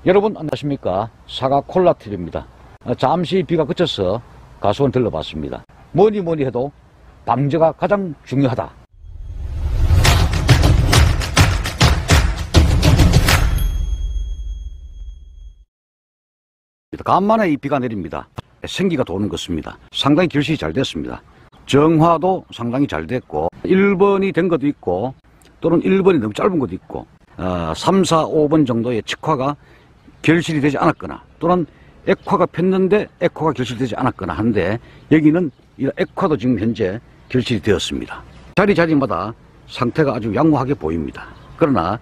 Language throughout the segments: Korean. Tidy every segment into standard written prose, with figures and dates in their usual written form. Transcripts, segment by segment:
여러분 안녕하십니까. 사과 콜라TV입니다. 잠시 비가 그쳐서 가수원 들러봤습니다. 뭐니 해도 방제가 가장 중요하다. 간만에 이 비가 내립니다. 생기가 도는 것입니다. 상당히 결실이 잘 됐습니다. 정화도 상당히 잘 됐고 1번이 된 것도 있고 또는 1번이 너무 짧은 것도 있고 3, 4, 5번 정도의 측화가 결실이 되지 않았거나 또는 액화가 폈는데 액화가 결실되지 않았거나 한데 여기는 이 액화도 지금 현재 결실이 되었습니다. 자리마다 상태가 아주 양호하게 보입니다. 그러나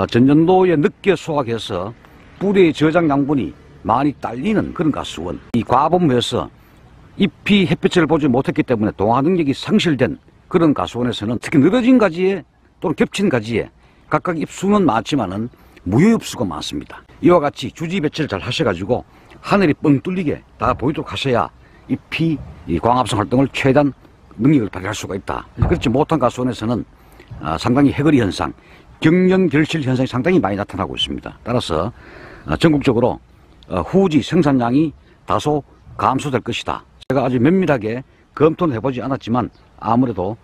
전년도에 늦게 수확해서 뿌리의 저장 양분이 많이 딸리는 그런 가수원, 이 과범위에서 잎이 햇빛을 보지 못했기 때문에 동화 능력이 상실된 그런 가수원에서는 특히 늘어진 가지에 또는 겹친 가지에 각각 잎수는 많지만은 무효잎수가 많습니다. 이와 같이 주지 배치를 잘 하셔가지고 하늘이 뻥 뚫리게 다 보이도록 하셔야 잎이 이 광합성 활동을 최대한 능력을 발휘할 수가 있다. 그렇지 못한 가수원에서는 상당히 해거리 현상, 경련 결실 현상이 상당히 많이 나타나고 있습니다. 따라서 전국적으로 후지 생산량이 다소 감소될 것이다. 제가 아주 면밀하게 검토는 해보지 않았지만 아무래도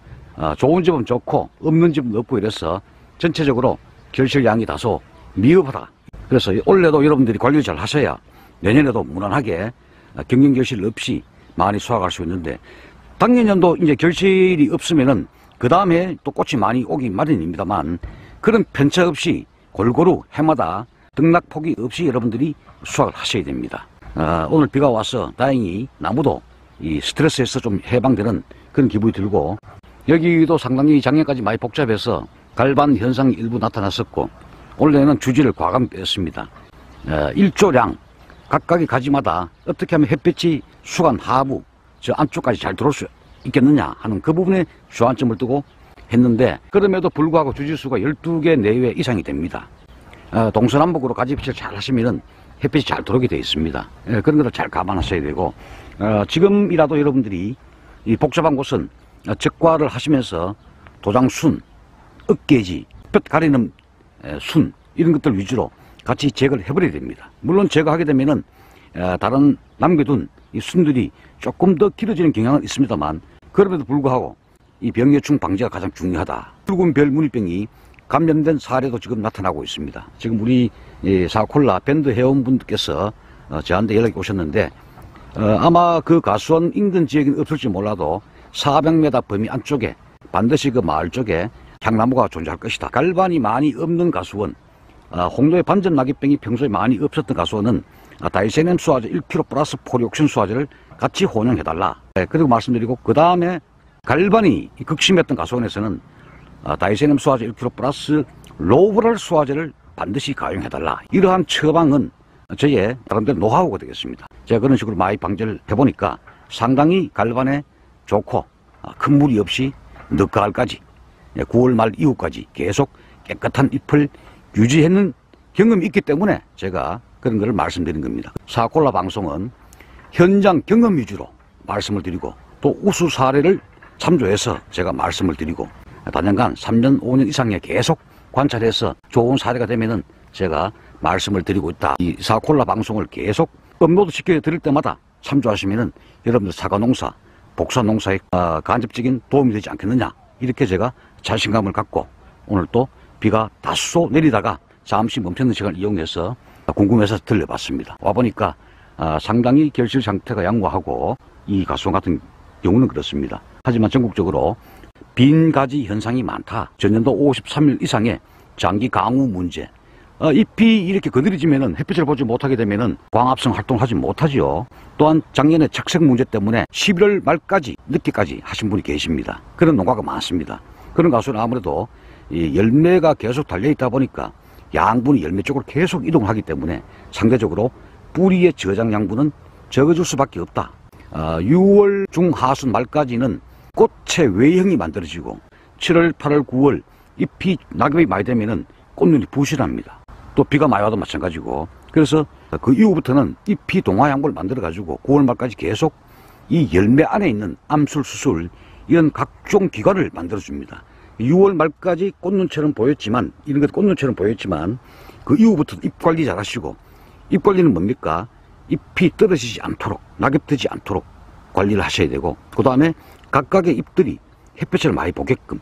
좋은 집은 좋고 없는 집은 없고 이래서 전체적으로 결실량이 다소 미흡하다. 그래서 올해도 여러분들이 관리를 잘 하셔야 내년에도 무난하게 경련 결실 없이 많이 수확할 수 있는데, 당년도 이제 결실이 없으면은 그 다음에 또 꽃이 많이 오기 마련입니다만 그런 편차 없이 골고루 해마다 등락폭이 없이 여러분들이 수확을 하셔야 됩니다. 오늘 비가 와서 다행히 나무도 이 스트레스에서 좀 해방되는 그런 기분이 들고, 여기도 상당히 작년까지 많이 복잡해서 갈반 현상이 일부 나타났었고 올해는 주지를 과감히 뺐습니다. 일조량 각각의 가지마다 어떻게 하면 햇빛이 수간 하부 저 안쪽까지 잘 들어올 수 있겠느냐 하는 그 부분에 주안점을 두고 했는데, 그럼에도 불구하고 주지수가 12개 내외 이상이 됩니다. 동서남북으로 가지빛을 잘 하시면은 햇빛이 잘 들어오게 되어 있습니다. 그런 것을 잘 감안하셔야 되고, 지금이라도 여러분들이 이 복잡한 곳은 적과를 하시면서 도장순, 으깨지, 볕 가리는 순 이런 것들 위주로 같이 제거를 해버려야 됩니다. 물론 제거하게 되면은 다른 남겨둔 이 순들이 조금 더 길어지는 경향은 있습니다만 그럼에도 불구하고 이 병해충 방제가 가장 중요하다. 붉은 별 무늬병이 감염된 사례도 지금 나타나고 있습니다. 지금 우리 사콜라 밴드 회원분들께서 저한테 연락이 오셨는데 아마 그 가수원 인근 지역에는 없을지 몰라도 400m 범위 안쪽에 반드시 그 마을 쪽에 향나무가 존재할 것이다. 갈반이 많이 없는 가수원, 홍도의 반전 낙엽병이 평소에 많이 없었던 가수원은 다이세넴 수화제 1kg 플러스 포리옥신 수화제를 같이 혼용해달라. 그리고 말씀드리고, 그 다음에 갈반이 극심했던 가수원에서는 다이세넴 수화제 1kg 플러스 로브랄 수화제를 반드시 가용해달라. 이러한 처방은 저의 나름대로 노하우가 되겠습니다. 제가 그런 식으로 많이 방제를 해보니까 상당히 갈반에 좋고 큰 무리 없이 늦가을까지 9월 말 이후까지 계속 깨끗한 잎을 유지했는 경험이 있기 때문에 제가 그런 것을 말씀드린 겁니다. 사콜라 방송은 현장 경험 위주로 말씀을 드리고 또 우수 사례를 참조해서 제가 말씀을 드리고 단연간 3년 5년 이상에 계속 관찰해서 좋은 사례가 되면은 제가 말씀을 드리고 있다. 이 사콜라 방송을 계속 업로드 시켜 드릴 때마다 참조하시면은 여러분들 사과농사, 복사농사에 간접적인 도움이 되지 않겠느냐, 이렇게 제가 자신감을 갖고 오늘 또 비가 다소 내리다가 잠시 멈췄는 시간을 이용해서 궁금해서 들려봤습니다. 와보니까 상당히 결실 상태가 양호하고 이 가수원 같은 경우는 그렇습니다. 하지만 전국적으로 빈 가지 현상이 많다. 전년도 53일 이상의 장기 강우 문제, 잎이 이렇게 거드려지면은 햇빛을 보지 못하게 되면은 광합성 활동을 하지 못하지요. 또한 작년에 착색 문제 때문에 11월 말까지 늦게까지 하신 분이 계십니다. 그런 농가가 많습니다. 그런 가수는 아무래도 이 열매가 계속 달려있다 보니까 양분이 열매 쪽으로 계속 이동하기 때문에 상대적으로 뿌리의 저장 양분은 적어질 수밖에 없다. 6월 중하순 말까지는 꽃의 외형이 만들어지고 7월, 8월, 9월 잎이 낙엽이 많이 되면은 꽃눈이 부실합니다. 또 비가 많이 와도 마찬가지고, 그래서 그 이후부터는 잎이 동화 양분을 만들어 가지고 9월 말까지 계속 이 열매 안에 있는 암술, 수술 이런 각종 기관을 만들어 줍니다. 6월 말까지 꽃눈처럼 보였지만, 이런 것 꽃눈처럼 보였지만 그 이후부터 잎 관리 잘 하시고 잎 관리는 뭡니까? 잎이 떨어지지 않도록, 낙엽되지 않도록 관리를 하셔야 되고, 그 다음에 각각의 잎들이 햇볕을 많이 보게끔,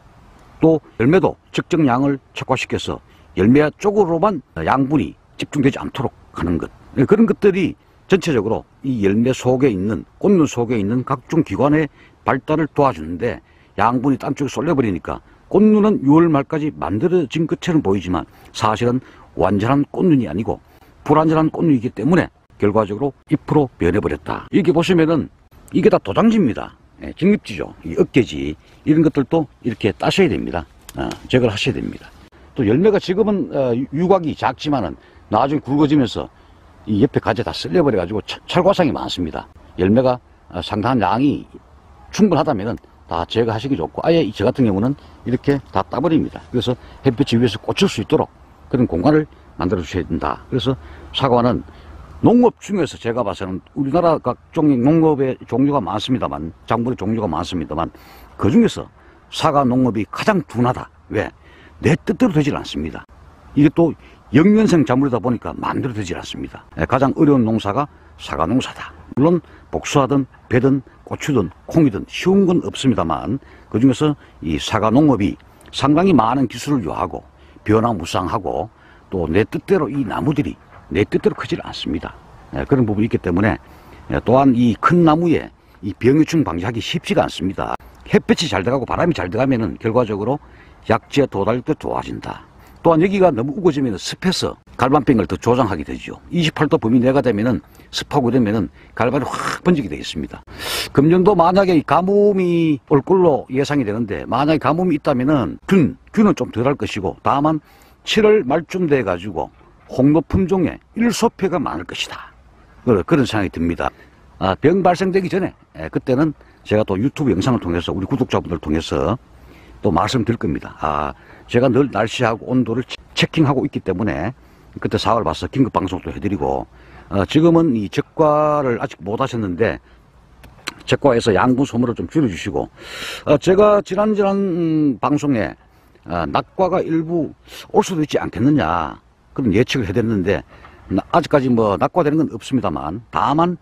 또 열매도 적정량을 촉과시켜서 열매 쪽으로만 양분이 집중되지 않도록 하는 것. 그런 것들이 전체적으로 이 열매 속에 있는, 꽃눈 속에 있는 각종 기관의 발달을 도와주는데, 양분이 딴 쪽에 쏠려버리니까 꽃눈은 6월 말까지 만들어진 것처럼 보이지만 사실은 완전한 꽃눈이 아니고 불완전한 꽃눈이기 때문에 결과적으로 잎으로 변해버렸다. 이렇게 보시면은 이게 다 도장지입니다. 직립지죠. 이 어깨지. 이런 것들도 이렇게 따셔야 됩니다. 제거를 하셔야 됩니다. 또 열매가 지금은 유곽이 작지만은 나중에 굵어지면서 이 옆에 가지 다 쓸려버려가지고 찰과상이 많습니다. 열매가 상당한 양이 충분하다면은 다 제거하시기 좋고, 아예 저 같은 경우는 이렇게 다 따버립니다. 그래서 햇빛이 위에서 꽂힐 수 있도록 그런 공간을 만들어 주셔야 된다. 그래서 사과는 농업 중에서 제가 봐서는 우리나라 각종 농업의 종류가 많습니다만, 작물의 종류가 많습니다만, 그 중에서 사과 농업이 가장 둔하다. 왜? 내 뜻대로 되질 않습니다. 이게 또 영면생 작물이다 보니까 마음대로 되질 않습니다. 가장 어려운 농사가 사과 농사다. 물론 복수하든 배든 고추든 콩이든 쉬운 건 없습니다만, 그 중에서 이 사과 농업이 상당히 많은 기술을 요하고 변화무쌍하고 또 내 뜻대로 이 나무들이 내 뜻대로 크질 않습니다. 그런 부분이 있기 때문에 또한 이 큰 나무에 이 병해충 방지하기 쉽지가 않습니다. 햇볕이 잘 들어가고 바람이 잘 들어가면은 결과적으로 약재 도달도 좋아진다. 또한 여기가 너무 우거지면 습해서 갈반병을 더 조장하게 되죠. 28도 범위 내가 되면은 습하고 이러면은 갈반이 확 번지게 되겠습니다. 금년도 만약에 가뭄이 올 걸로 예상이 되는데, 만약에 가뭄이 있다면은 균은 좀 덜 할 것이고, 다만 7월 말쯤 돼 가지고 홍로 품종에 일소패가 많을 것이다. 그런 생각이 듭니다. 병 발생되기 전에 그때는 제가 또 유튜브 영상을 통해서 우리 구독자분들 통해서 또 말씀드릴 겁니다. 제가 늘 날씨하고 온도를 체킹하고 있기 때문에 그때 4월 봐서 긴급 방송도 해드리고, 지금은 이 적과를 아직 못 하셨는데 적과에서 양분 소모를 좀 줄여주시고, 제가 지난 방송에 낙과가 일부 올 수도 있지 않겠느냐 그런 예측을 해드렸는데, 아직까지 뭐 낙과되는 건 없습니다만, 다만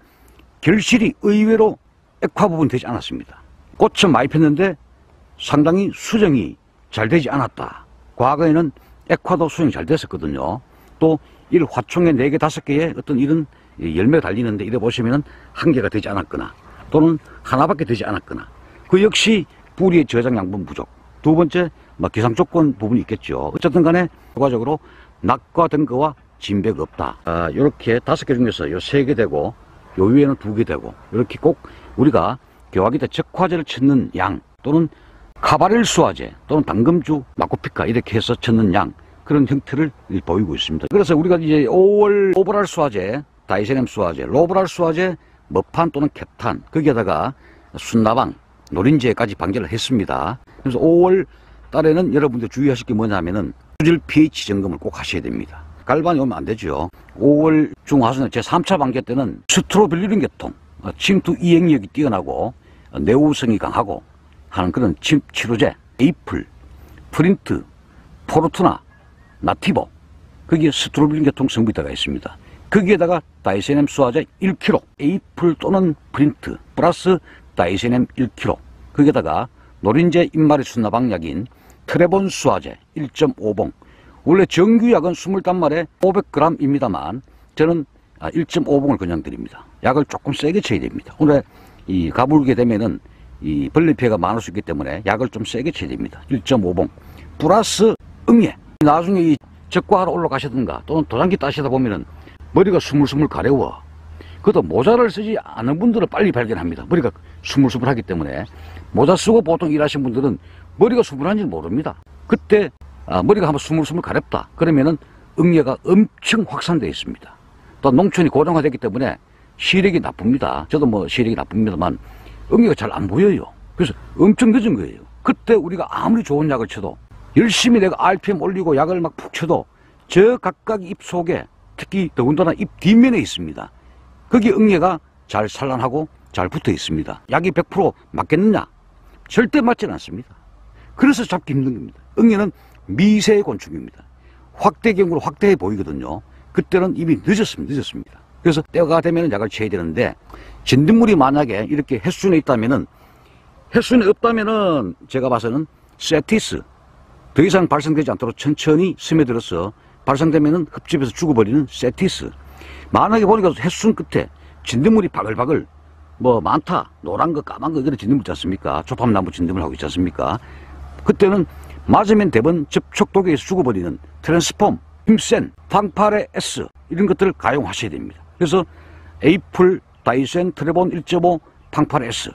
결실이 의외로 액화 부분이 되지 않았습니다. 꽃은 많이 폈는데 상당히 수정이 잘 되지 않았다. 과거에는 액화도 수정이 잘 됐었거든요. 또 이 화총에 4개, 5개의 어떤 이런 열매가 달리는데, 이래 보시면은 1개가 되지 않았거나 또는 하나밖에 되지 않았거나, 그 역시 뿌리의 저장 양분 부족. 두 번째, 기상 조건 부분이 있겠죠. 어쨌든 간에 결과적으로 낙과된 거와 진배가 없다. 이렇게 5개 중에서 요 3개 되고 요 위에는 2개 되고, 이렇게 꼭 우리가 교화기 때 적화제를 쳤는 양, 또는 카바렐 수화제 또는 당금주 마코피카 이렇게 해서 쳤는 양, 그런 형태를 보이고 있습니다. 그래서 우리가 이제 5월 오버랄 수화제, 다이세넴 수화제, 로브랄 수화제, 머판 또는 캡탄, 거기에다가 순나방, 노린재까지 방제를 했습니다. 그래서 5월 달에는 여러분들 주의하실 게 뭐냐면은 수질 pH 점검을 꼭 하셔야 됩니다. 갈반이 오면 안 되죠. 5월 중하순에 제 3차 방제 때는 스트로빌루린 계통, 침투 이행력이 뛰어나고 내우성이 강하고 하는 그런 치료제, 에이플, 프린트, 포르투나, 나티보, 거기에 스트로빌린 계통 성분이 들어가 있습니다. 거기에다가 다이세넴 수화제 1kg, 에이플 또는 프린트 플러스 다이세넴 1kg, 거기에다가 노린재 입마리 순나방약인 트레본 수화제 1.5봉. 원래 정규약은 20단말에 500g입니다만 저는 1.5봉을 그냥 드립니다. 약을 조금 세게 쳐야 됩니다. 오늘 이 가불게 되면은 이 벌레 피해가 많을 수 있기 때문에 약을 좀 세게 쳐야 됩니다. 1.5봉 플러스 응애. 나중에 이 적과하러 올라가시든가 또는 도장기 따시다 보면은 머리가 스물스물 가려워. 그것도 모자를 쓰지 않은 분들은 빨리 발견합니다. 머리가 스물스물하기 때문에. 모자 쓰고 보통 일하시는 분들은 머리가 스물한지 모릅니다. 그때 머리가 한번 스물스물 가렵다 그러면은 응애가 엄청 확산되어 있습니다. 또 농촌이 고령화됐기 때문에 시력이 나쁩니다. 저도 뭐 시력이 나쁩니다만 응애가 잘 안 보여요. 그래서 엄청 늦은 거예요. 그때 우리가 아무리 좋은 약을 쳐도, 열심히 내가 RPM 올리고 약을 막 푹 쳐도 저 각각 잎 속에, 특히 더군다나 입 뒷면에 있습니다. 거기 응애가 잘 산란하고 잘 붙어 있습니다. 약이 100% 맞겠느냐? 절대 맞지는 않습니다. 그래서 잡기 힘든 겁니다. 응애는 미세 곤충입니다. 확대경으로 확대해 보이거든요. 그때는 이미 늦었습니다. 그래서 때가 되면 약을 쳐야 되는데, 진딧물이 만약에 이렇게 햇순에 있다면은, 햇순에 없다면은 제가 봐서는 세티스, 더 이상 발생되지 않도록 천천히 스며들어서 발생되면은 흡집해서 죽어버리는 세티스. 만약에 보니까 햇순 끝에 진딧물이 바글바글 뭐 많다, 노란 거 까만 거 이런 진딧물 있지 않습니까? 조팝나무 진딧물 하고 있지 않습니까? 그때는 맞으면 대번 접촉독에서 죽어버리는 트랜스폼, 힘센, 방파레 S 이런 것들을 가용하셔야 됩니다. 그래서 에이플, 다이센, 트레본 1.5, 방파레 S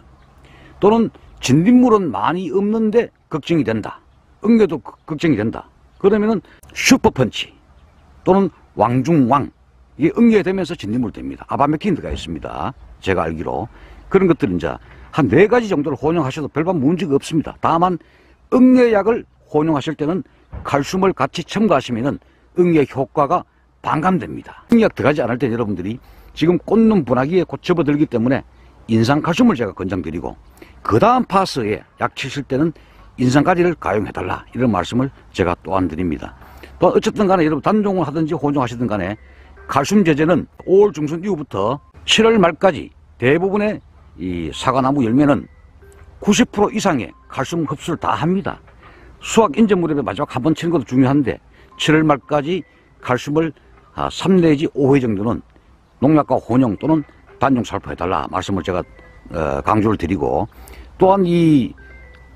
또는 진딧물은 많이 없는데 걱정이 된다. 응애도 걱정이 된다. 그러면은 슈퍼펀치 또는 왕중왕, 이게 응애되면서 진딧물 됩니다. 아바메킨 들어가 있습니다. 제가 알기로. 그런 것들은 이제 한 4가지 정도를 혼용하셔도 별반 문제가 없습니다. 다만 응애약을 혼용하실 때는 칼슘을 같이 첨가하시면은 응애 효과가 반감됩니다. 응애약 들어가지 않을 때 여러분들이 지금 꽂는 분화기에 곧 접어들기 때문에 인산칼슘을 제가 권장드리고, 그 다음 파스에 약 치실 때는 인산가리를 가용해달라, 이런 말씀을 제가 또한 드립니다. 또 어쨌든 간에 여러분 단종을 하든지 혼용하시든 간에 칼슘 제제는 5월 중순 이후부터 7월 말까지 대부분의 이 사과나무 열매는 90% 이상의 칼슘 흡수를 다 합니다. 수확 인제 무렵에 마지막 한 번 치는 것도 중요한데 7월 말까지 칼슘을 3 내지 5회 정도는 농약과 혼용 또는 단종 살포해달라 말씀을 제가 강조를 드리고, 또한 이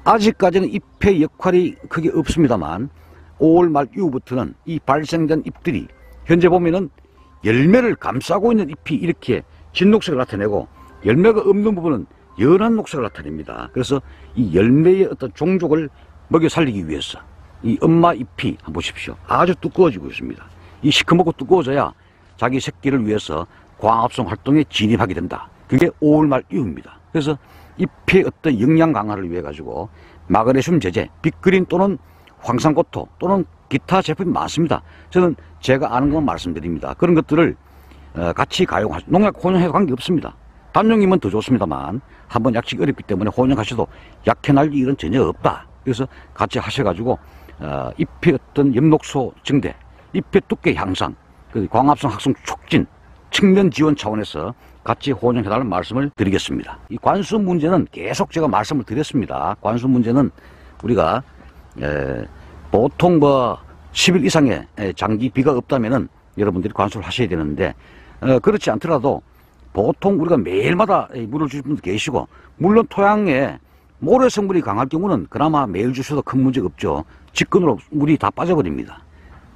아직까지는 잎의 역할이 크게 없습니다만 5월 말 이후부터는 이 발생된 잎들이 현재 보면은 열매를 감싸고 있는 잎이 이렇게 진녹색을 나타내고 열매가 없는 부분은 연한 녹색을 나타냅니다. 그래서 이 열매의 어떤 종족을 먹여 살리기 위해서 이 엄마 잎이 한번 보십시오. 아주 두꺼워지고 있습니다. 이 시커멓고 두꺼워져야 자기 새끼를 위해서 광합성 활동에 진입하게 된다. 그게 5월 말 이후입니다. 그래서 잎의 어떤 영양 강화를 위해 가지고 마그네슘 제제, 빅그린 또는 황산고토 또는 기타 제품이 많습니다. 저는 제가 아는 건 말씀드립니다. 그런 것들을 같이 가용하시, 농약 혼용해도 관계없습니다. 단종이면 더 좋습니다만 한번 약치기 어렵기 때문에 혼용하셔도 약해날 일은 전혀 없다. 그래서 같이 하셔가지고 잎의 어떤 엽록소 증대, 잎의 두께 향상, 광합성 학성 촉진, 측면 지원 차원에서 같이 혼용해달라는 말씀을 드리겠습니다. 이 관수 문제는 계속 제가 말씀을 드렸습니다. 관수 문제는 우리가 보통 뭐 10일 이상의 장기 비가 없다면은 여러분들이 관수를 하셔야 되는데, 그렇지 않더라도 보통 우리가 매일마다 물을 주실 분도 계시고, 물론 토양에 모래 성분이 강할 경우는 그나마 매일 주셔도 큰 문제가 없죠. 직근으로 물이 다 빠져버립니다.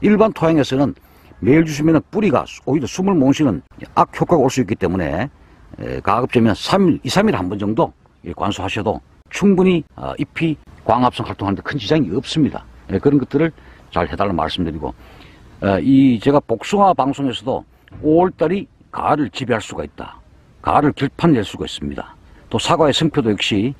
일반 토양에서는 매일 주시면 뿌리가 오히려 숨을 못 쉬는 악효과가 올 수 있기 때문에 가급적이면 3일, 2, 3일에 한 번 정도 관수하셔도 충분히 잎이 광합성 활동하는데 큰 지장이 없습니다. 그런 것들을 잘 해달라는 말씀드리고, 제가 복숭아 방송에서도 5월달이 가을을 지배할 수가 있다. 가을을 결판낼 수가 있습니다. 또 사과의 성표도 역시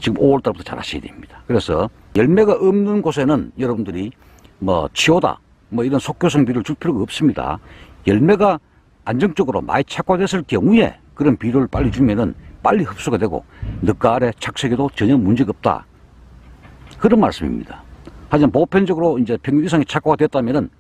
지금 5월달부터 잘 하셔야 됩니다. 그래서 열매가 없는 곳에는 여러분들이 뭐 치오다 뭐 이런 속효성 비료를 줄 필요가 없습니다. 열매가 안정적으로 많이 착화됐을 경우에 그런 비료를 빨리 주면은 빨리 흡수가 되고 늦가을에 착색에도 전혀 문제가 없다. 그런 말씀입니다. 하지만 보편적으로 이제 평균 이상의 착화가 됐다면은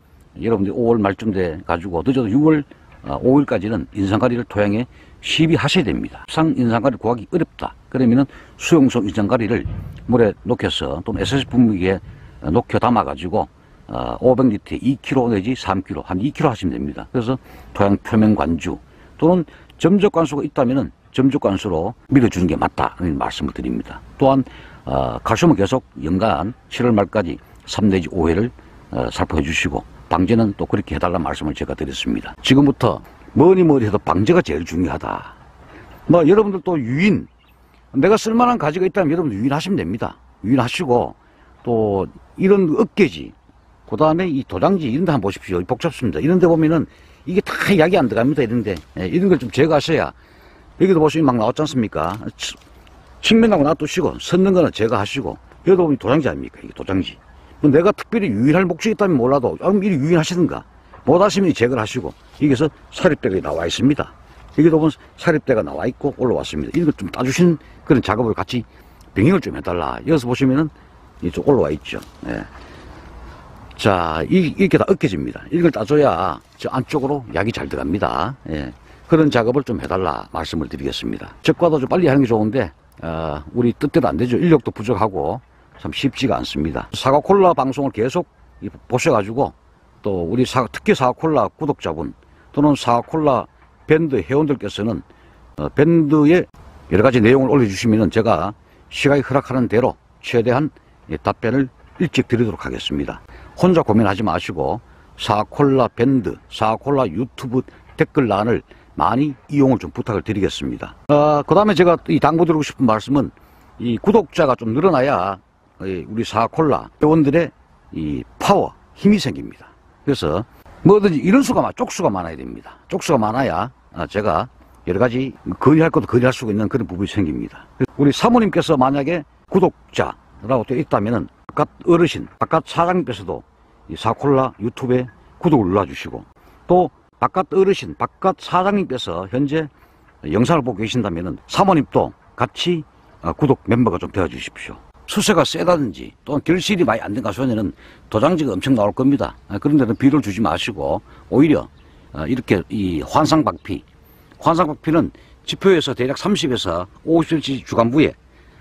여러분들이 5월 말쯤 돼 가지고 늦어도 6월 5일까지는 인산가리를 토양에 시비하셔야 됩니다. 인산가리를 구하기 어렵다. 그러면은 수용성 인산가리를 물에 녹여서 또는 SSC 분무기에 녹여 담아 가지고 500리터에 2kg 내지 3kg, 한 2kg 하시면 됩니다. 그래서 토양 표면 관주 또는 점적 관수가 있다면은 점적 관수로 밀어주는 게 맞다는 말씀을 드립니다. 또한 칼슘은 계속 연간 7월 말까지 3 내지 5회를 살포해 주시고, 방제는 또 그렇게 해달라는 말씀을 제가 드렸습니다. 지금부터 뭐니 해도 방제가 제일 중요하다. 뭐 여러분들도 유인, 내가 쓸만한 가지가 있다면 여러분들 유인하시면 됩니다. 유인하시고, 또 이런 어깨지, 그 다음에 이 도장지 이런 데 한번 보십시오. 복잡습니다. 이런 데 보면은 이게 다 약이 안 들어갑니다. 이런데 이런 걸 좀 제거하셔야, 여기도 보시면 막 나왔지 않습니까? 측면하고 놔두시고 섰는 거는 제거하시고, 여기도 보면 도장지 아닙니까? 이게 도장지. 내가 특별히 유인할 목적이 있다면 몰라도 미리 유인하시든가, 못하시면 제거를 하시고, 여기서 사립대가 나와 있습니다. 여기도 보면 사립대가 나와 있고 올라왔습니다. 이런 걸 좀 따주신 그런 작업을 같이 병행을 좀 해달라. 여기서 보시면은 좀 올라와 있죠. 예. 자, 이렇게 다 으깨집니다. 이걸 따줘야 저 안쪽으로 약이 잘 들어갑니다. 예. 그런 작업을 좀 해달라 말씀을 드리겠습니다. 적과도 좀 빨리 하는 게 좋은데, 우리 뜻대로 안 되죠. 인력도 부족하고 참 쉽지가 않습니다. 사과콜라 방송을 계속 보셔가지고 또 우리 특히 사과콜라 구독자분 또는 사과콜라 밴드 회원들께서는 밴드에 여러 가지 내용을 올려주시면 제가 시간이 허락하는 대로 최대한 답변을 일찍 드리도록 하겠습니다. 혼자 고민하지 마시고 사과콜라 밴드, 사과콜라 유튜브 댓글란을 많이 이용을 좀 부탁을 드리겠습니다. 그 다음에 제가 이 당부드리고 싶은 말씀은 이 구독자가 좀 늘어나야 우리 사과콜라 회원들의 이 파워, 힘이 생깁니다. 그래서 뭐든지 이런 수가 쪽수가 많아야 됩니다. 쪽수가 많아야 제가 여러 가지 건의할 것도 건의할 수가 있는 그런 부분이 생깁니다. 우리 사모님께서 만약에 구독자라고 되어 있다면은 바깥 어르신, 바깥 사장님께서도 이 사과콜라 유튜브에 구독을 눌러주시고 또 바깥 어르신, 바깥 사장님께서 현재 영상을 보고 계신다면은 사모님도 같이 구독 멤버가 좀 되어 주십시오. 수세가 세다든지 또는 결실이 많이 안 된 가수에는 도장지가 엄청 나올 겁니다. 그런 데는 비를 주지 마시고 오히려 이렇게 이 환상박피는 지표에서 대략 30에서 50cm 주간부에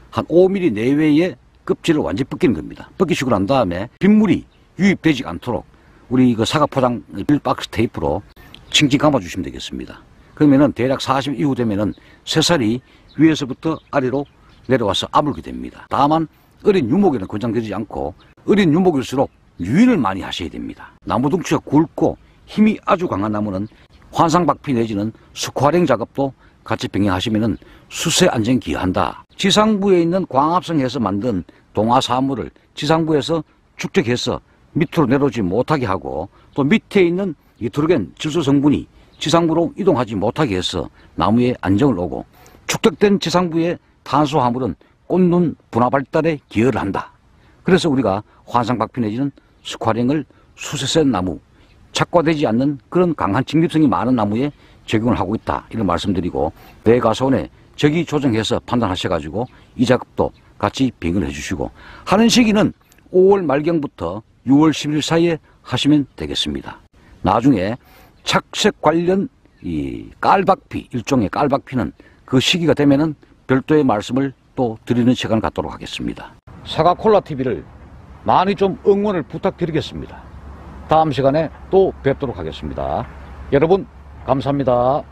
한 5mm 내외의 껍질을 완전히 벗기는 겁니다. 벗기시고 난 다음에 빗물이 유입되지 않도록 우리 그 사과 포장 빌박스 테이프로 칭칭 감아주시면 되겠습니다. 그러면은 대략 40 이후 되면은 새살이 위에서부터 아래로 내려와서 아물게 됩니다. 다만 어린 유목에는 권장되지 않고 어린 유목일수록 유인을 많이 하셔야 됩니다. 나무 둥치가 굵고 힘이 아주 강한 나무는 환상박피 내지는 스쿼링 작업도 같이 병행하시면은 수세 안정에 기여한다. 지상부에 있는 광합성해서 만든 동화사물을 지상부에서 축적해서 밑으로 내려오지 못하게 하고 또 밑에 있는 니트로겐 질소 성분이 지상부로 이동하지 못하게 해서 나무에 안정을 오고 축적된 지상부의 탄소화물은 꽃눈 분화 발달에 기여를 한다. 그래서 우리가 환상박피 내지는 스쿼링을 수세센 나무, 착과되지 않는 그런 강한 직립성이 많은 나무에 적용을 하고 있다. 이런 말씀드리고 대가손에 적이 조정해서 판단하셔가지고 이 작업도 같이 병행을 해주시고 하는 시기는 5월 말경부터 6월 10일 사이에 하시면 되겠습니다. 나중에 착색 관련 이 깔박피, 일종의 깔박피는 그 시기가 되면은 별도의 말씀을 또 드리는 시간을 갖도록 하겠습니다. 사과콜라TV를 많이 좀 응원을 부탁드리겠습니다. 다음 시간에 또 뵙도록 하겠습니다. 여러분 감사합니다.